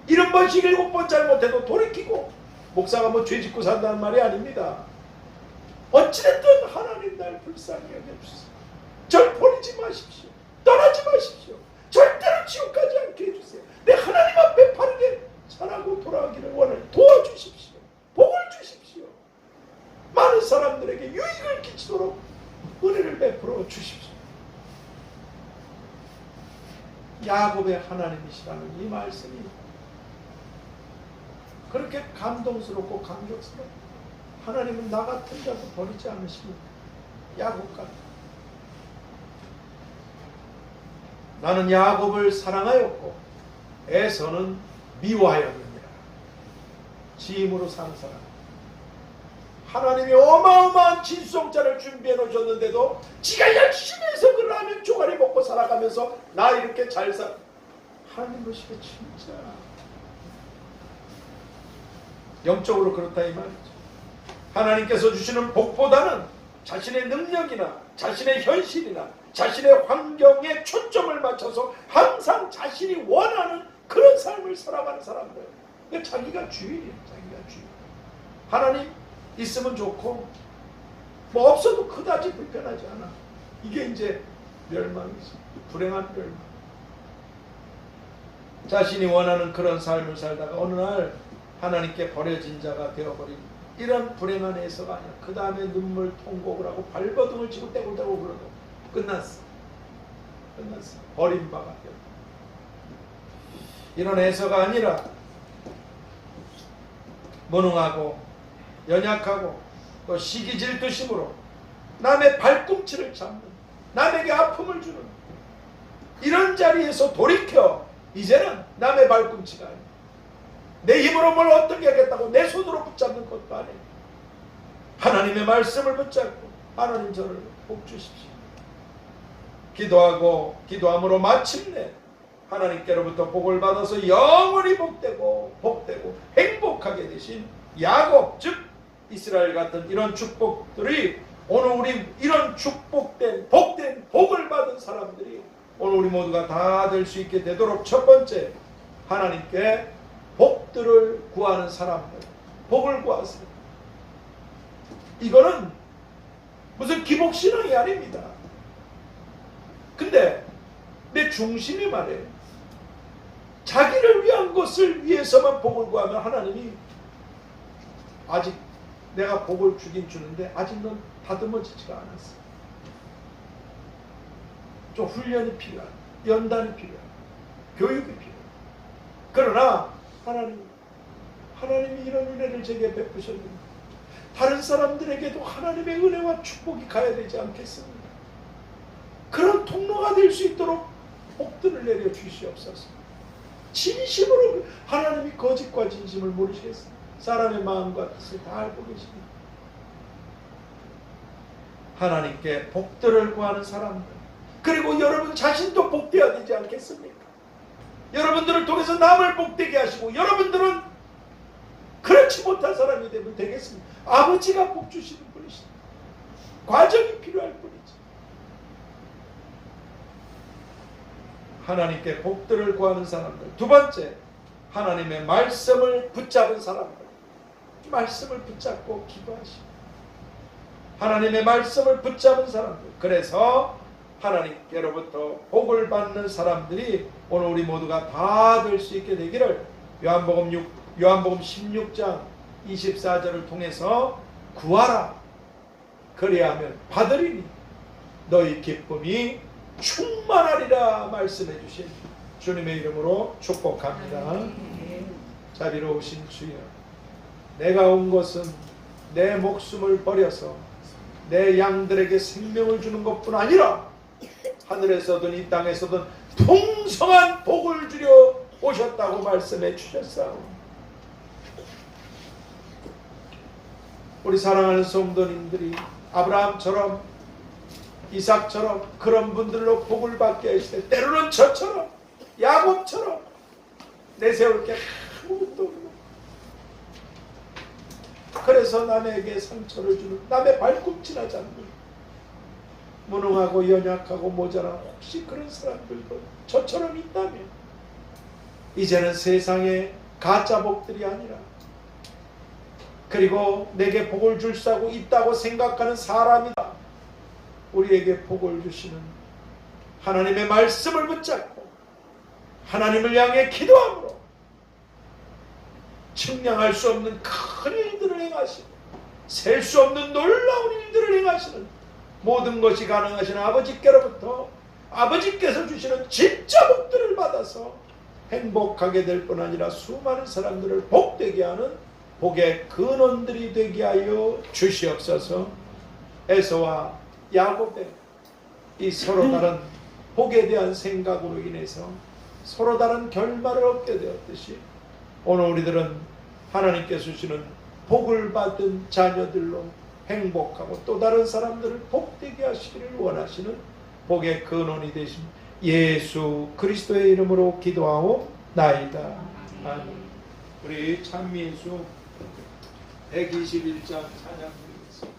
70번씩 7번 잘못해도 돌이키고, 목사가 죄 짓고 산다는 말이 아닙니다. 어찌됐든 하나님 날 불쌍히 여겨주세요. 절 버리지 마십시오. 떠나지 마십시오. 절대로 지옥 가지 않게 해주세요. 내 하나님 앞에 바르게 살아고 돌아가기를 원하니 도와주십시오. 복을 주십시오. 많은 사람들에게 유익을 끼치도록 은혜를 베풀어 주십시오. 야곱의 하나님이시라는 이 말씀이 그렇게 감동스럽고 감격스럽고, 하나님은 나 같은 자도 버리지 않으십니다. 야곱 같은, 나는 야곱을 사랑하였고 에서는 미워하였느니라. 지임으로 사는 사람, 하나님이 어마어마한 진송자를 준비해 놓으셨는데도 지가 열심히 해서 그 라면 조가리 먹고 살아가면서 나 이렇게 잘 살, 하나님 보시기에 진짜 영적으로 그렇다 이 말이죠. 하나님께서 주시는 복보다는 자신의 능력이나 자신의 현실이나 자신의 환경에 초점을 맞춰서 항상 자신이 원하는 그런 삶을 살아가는 사람들, 자기가 주인이에요. 자기가 주인. 하나님 있으면 좋고 없어도 그다지 불편하지 않아. 이게 이제 멸망이지. 불행한 멸망. 자신이 원하는 그런 삶을 살다가 어느 날 하나님께 버려진 자가 되어버린 이런 불행한 에서가 아니라 그 다음에 눈물 통곡을 하고 발버둥을 치고 떼굴떼굴 굴러도 끝났어. 끝났어. 버림받아. 이런 에서가 아니라 무능하고 연약하고 또 시기질투심으로 남의 발꿈치를 잡는, 남에게 아픔을 주는 이런 자리에서 돌이켜 이제는 남의 발꿈치가 아니야. 내 힘으로 뭘 어떻게 하겠다고 내 손으로 붙잡는 것도 아니에요. 하나님의 말씀을 붙잡고 하나님 저를 복 주십시오. 기도함으로 마침내 하나님께로부터 복을 받아서 영원히 복되고 행복하게 되신 야곱, 즉 이스라엘 같은 이런 축복들이 오늘 우리 이런 축복된 복을 받은 사람들이 오늘 우리 모두가 다 될 수 있게 되도록, 첫 번째 하나님께 복들을 구하는 사람들, 복을 구하세요. 이거는 무슨 기복신앙이 아닙니다. 근데 내 중심이 말이에요. 자기를 위한 것을 위해서만 복을 구하면 하나님이 아직 내가 복을 주긴 주는데 아직 넌 다듬어지지가 않았어. 좀 훈련이 필요한, 연단이 필요한, 교육이 필요한. 그러나 하나님이 이런 은혜를 제게 베푸셨는데 다른 사람들에게도 하나님의 은혜와 축복이 가야 되지 않겠습니까? 그런 통로가 될 수 있도록 복들을 내려 주시옵소서. 진심으로 하나님이 거짓과 진심을 모르시겠습니다. 사람의 마음과 뜻을 다 알고 계십니다. 하나님께 복들을 구하는 사람들, 그리고 여러분 자신도 복되어야 되지 않겠습니까? 여러분들을 통해서 남을 복되게 하시고 여러분들은 그렇지 못한 사람이 되면 되겠습니다. 아버지가 복 주시는 분이십니다. 과정이 필요할 뿐이지. 하나님께 복들을 구하는 사람들. 두 번째, 하나님의 말씀을 붙잡은 사람들. 말씀을 붙잡고 기도하시고 하나님의 말씀을 붙잡은 사람들. 그래서 하나님께로부터 복을 받는 사람들이 오늘 우리 모두가 다 될 수 있게 되기를 요한복음 16장 24절을 통해서 구하라. 그리하면 받으리니 너희 기쁨이 충만하리라 말씀해 주신 주님의 이름으로 축복합니다. 자비로우신 주여, 내가 온 것은 내 목숨을 버려서 내 양들에게 생명을 주는 것뿐 아니라 하늘에서든 이 땅에서든 풍성한 복을 주려 오셨다고 말씀해 주셨사오. 우리 사랑하는 성도님들이 아브라함처럼 이삭처럼 그런 분들로 복을 받게 하시되 때로는 저처럼 야곱처럼 내세울 게 아무것도 없는, 그래서 남에게 상처를 주는, 남의 발꿈치나 잡는, 무능하고 연약하고 모자란 혹시 그런 사람들도 저처럼 있다면 이제는 세상의 가짜 복들이 아니라, 그리고 내게 복을 줄 수 있다고 생각하는 사람이다, 우리에게 복을 주시는 하나님의 말씀을 붙잡고 하나님을 향해 기도함으로 측량할 수 없는 큰 일들을 행하시고 셀 수 없는 놀라운 일들을 행하시는 모든 것이 가능하신 아버지께로부터 아버지께서 주시는 진짜 복들을 받아서 행복하게 될 뿐 아니라 수많은 사람들을 복되게 하는 복의 근원들이 되게 하여 주시옵소서. 에서와 야곱의 이 서로 다른 복에 대한 생각으로 인해서 서로 다른 결말을 얻게 되었듯이 오늘 우리들은 하나님께서 주시는 복을 받은 자녀들로 행복하고 또 다른 사람들을 복되게 하시기를 원하시는 복의 근원이 되신 예수 그리스도의 이름으로 기도하옵나이다. 아멘. 우리 찬미예수 121장 찬양 드리겠습니다.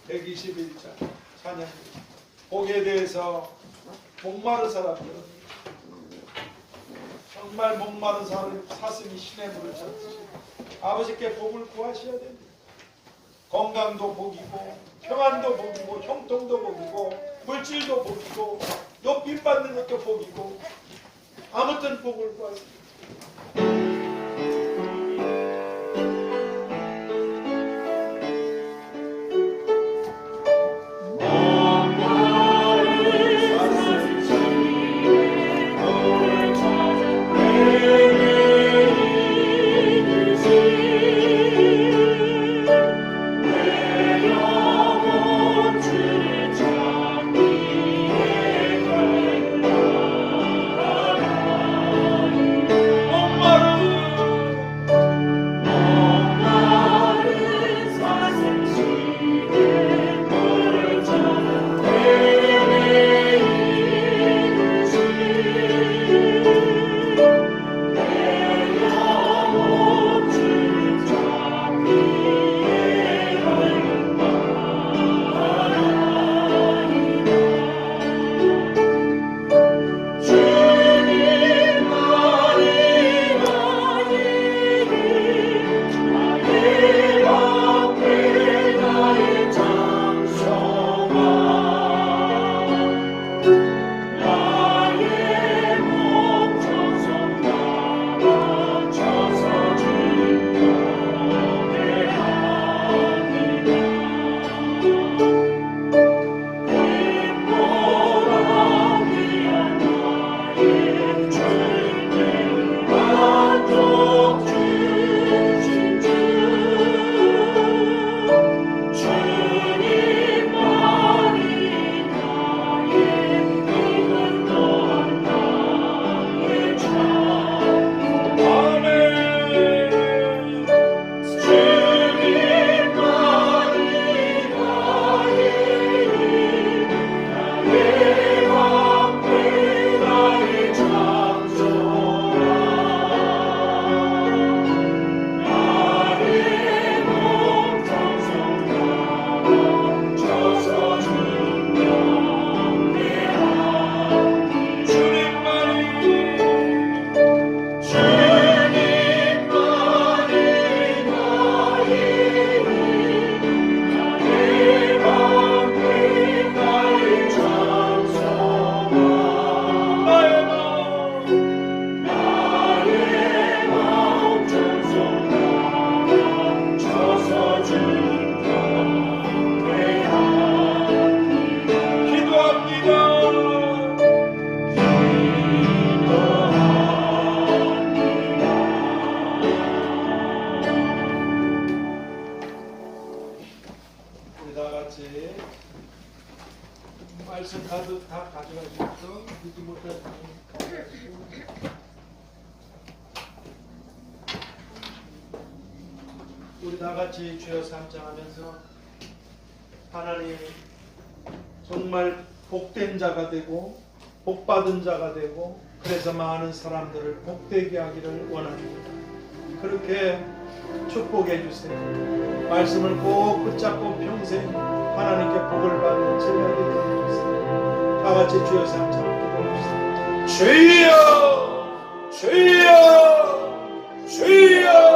121장 찬양. 복에 대해서 목마른 사람들은 정말 목마른 사슴이 신의 물을 찾듯이 아버지께 복을 구하셔야 됩니다. 건강도 복이고 평안도 복이고 형통도 복이고 물질도 복이고 욕심 받는 것도 복이고 아무튼 복을 구하세요. 것 다 가져가셔서 믿지 못할 사람이 우리 다 같이 주여 삼창하면서 하나님 정말 복된 자가 되고 복받은 자가 되고 그래서 많은 사람들을 복되게 하기를 원합니다. 그렇게 축복해 주세요. 말씀을 꼭 붙잡고 평생 하나님께 복을 받는 제가 되게 해주세요. 다 같이 주여 삼창 기도합시다. 주여 주여 주여.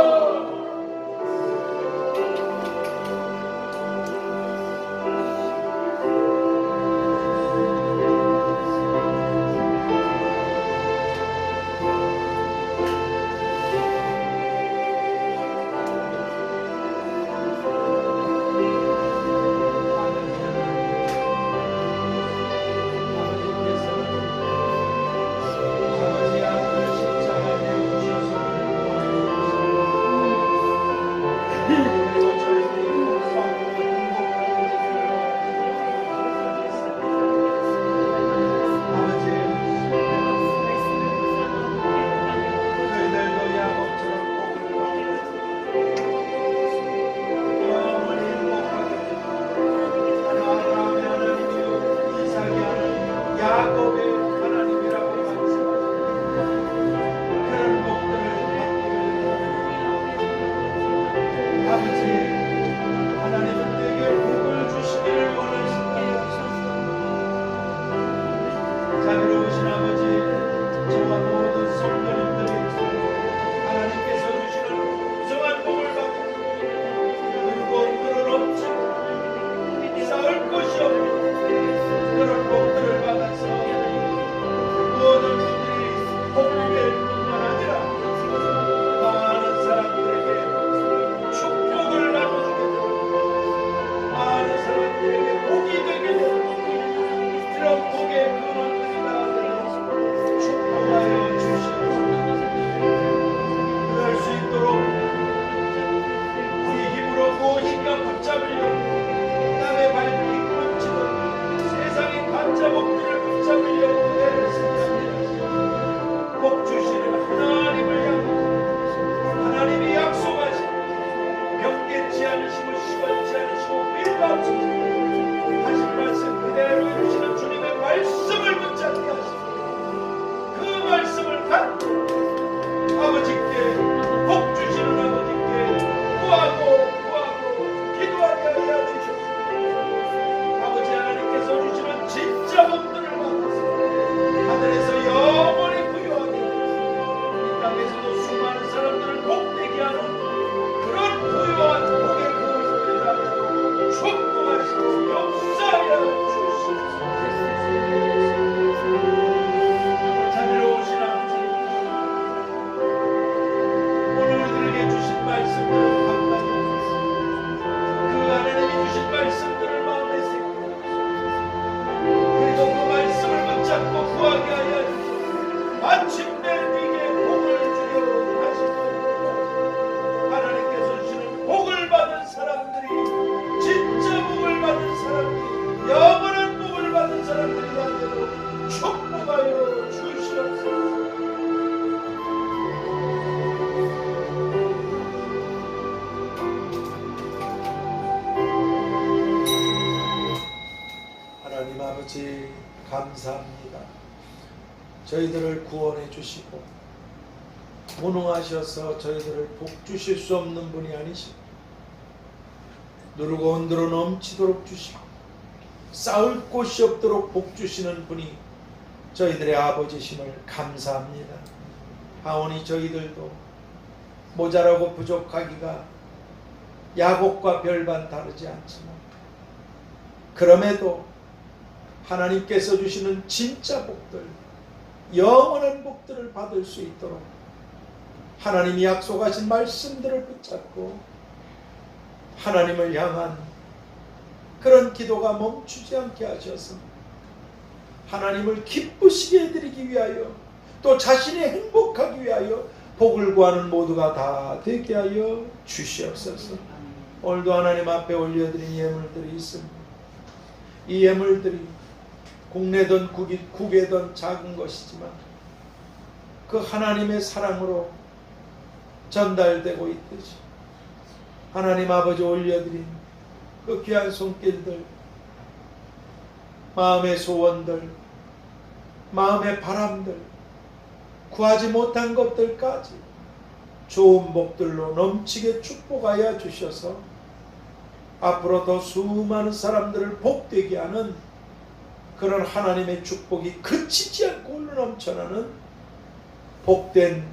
아버지 감사합니다. 저희들을 구원해 주시고 무능하셔서 저희들을 복 주실 수 없는 분이 아니시고 누르고 흔들어 넘치도록 주시고 쌓을 곳이 없도록 복 주시는 분이 저희들의 아버지심을 감사합니다. 하오니 저희들도 모자라고 부족하기가 야곱과 별반 다르지 않지만 그럼에도 하나님께서 주시는 진짜 복들, 영원한 복들을 받을 수 있도록 하나님이 약속하신 말씀들을 붙잡고 하나님을 향한 그런 기도가 멈추지 않게 하셔서 하나님을 기쁘시게 해드리기 위하여 또 자신이 행복하기 위하여 복을 구하는 모두가 다 되게 하여 주시옵소서. 오늘도 하나님 앞에 올려드린 예물들이 있습니다. 이 예물들이 국내든 국외든 작은 것이지만 그 하나님의 사랑으로 전달되고 있듯이 하나님 아버지 올려드린 그 귀한 손길들, 마음의 소원들, 마음의 바람들, 구하지 못한 것들까지 좋은 복들로 넘치게 축복하여 주셔서 앞으로 더 수많은 사람들을 복되게 하는 그런 하나님의 축복이 그치지 않고 흘러넘쳐나는 복된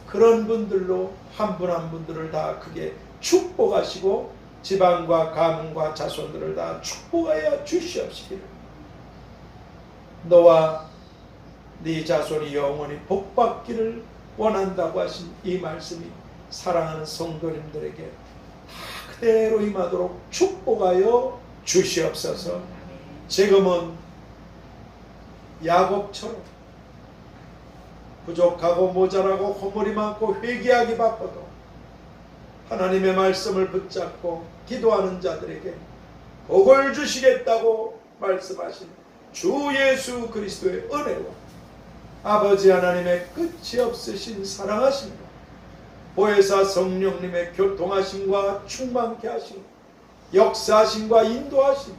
그런 분들로 한 분 한 분들을 다 크게 축복하시고 지방과 가문과 자손들을 다 축복하여 주시옵시기를. 너와 네 자손이 영원히 복받기를 원한다고 하신 이 말씀이 사랑하는 성도님들에게 다 그대로 임하도록 축복하여 주시옵소서. 지금은 야곱처럼 부족하고 모자라고 허물이 많고 회개하기 바빠도 하나님의 말씀을 붙잡고 기도하는 자들에게 복을 주시겠다고 말씀하신 주 예수 그리스도의 은혜와 아버지 하나님의 끝이 없으신 사랑하심과 보혜사 성령님의 교통하심과 충만케 하심, 역사하심과 인도하심,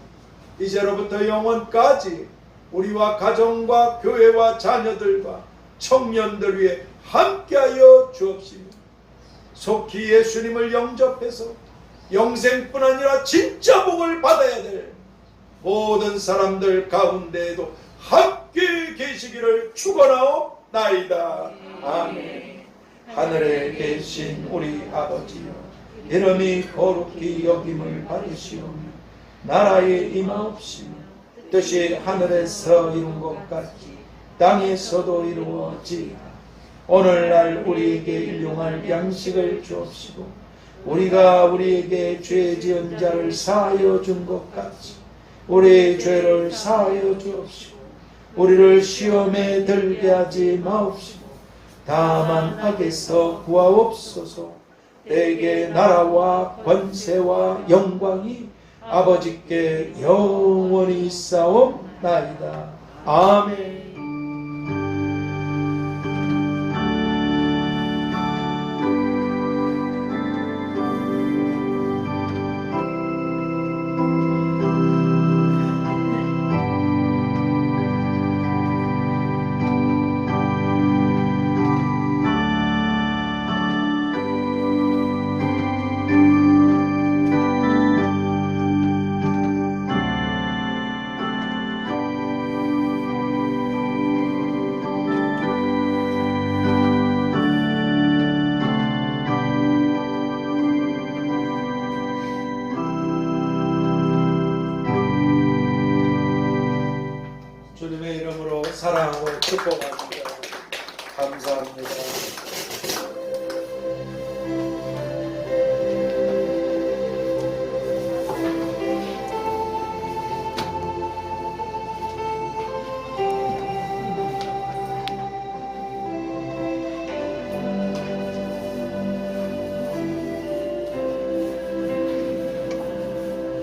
이제로부터 영원까지 우리와 가정과 교회와 자녀들과 청년들 위해 함께하여 주옵시며 속히 예수님을 영접해서 영생뿐 아니라 진짜 복을 받아야 될 모든 사람들 가운데에도 함께 계시기를 축원하옵나이다. 아멘. 하늘에 계신 우리 아버지여, 이름이 거룩히 여김을 받으시오며 나라의 임하옵시며 뜻이 하늘에서 이룬 것 같이 땅에서도 이루어지이다. 오늘날 우리에게 일용할 양식을 주옵시고 우리가 우리에게 죄 지은 자를 사하여 준 것 같이 우리의 죄를 사하여 주옵시고 우리를 시험에 들게 하지 마옵시고 다만 악에서 구하옵소서. 내게 나라와 권세와 영광이 아버지께 영원히 있사옵나이다. 아멘. 주님의 이름으로 사랑하고 축복합니다. 감사합니다.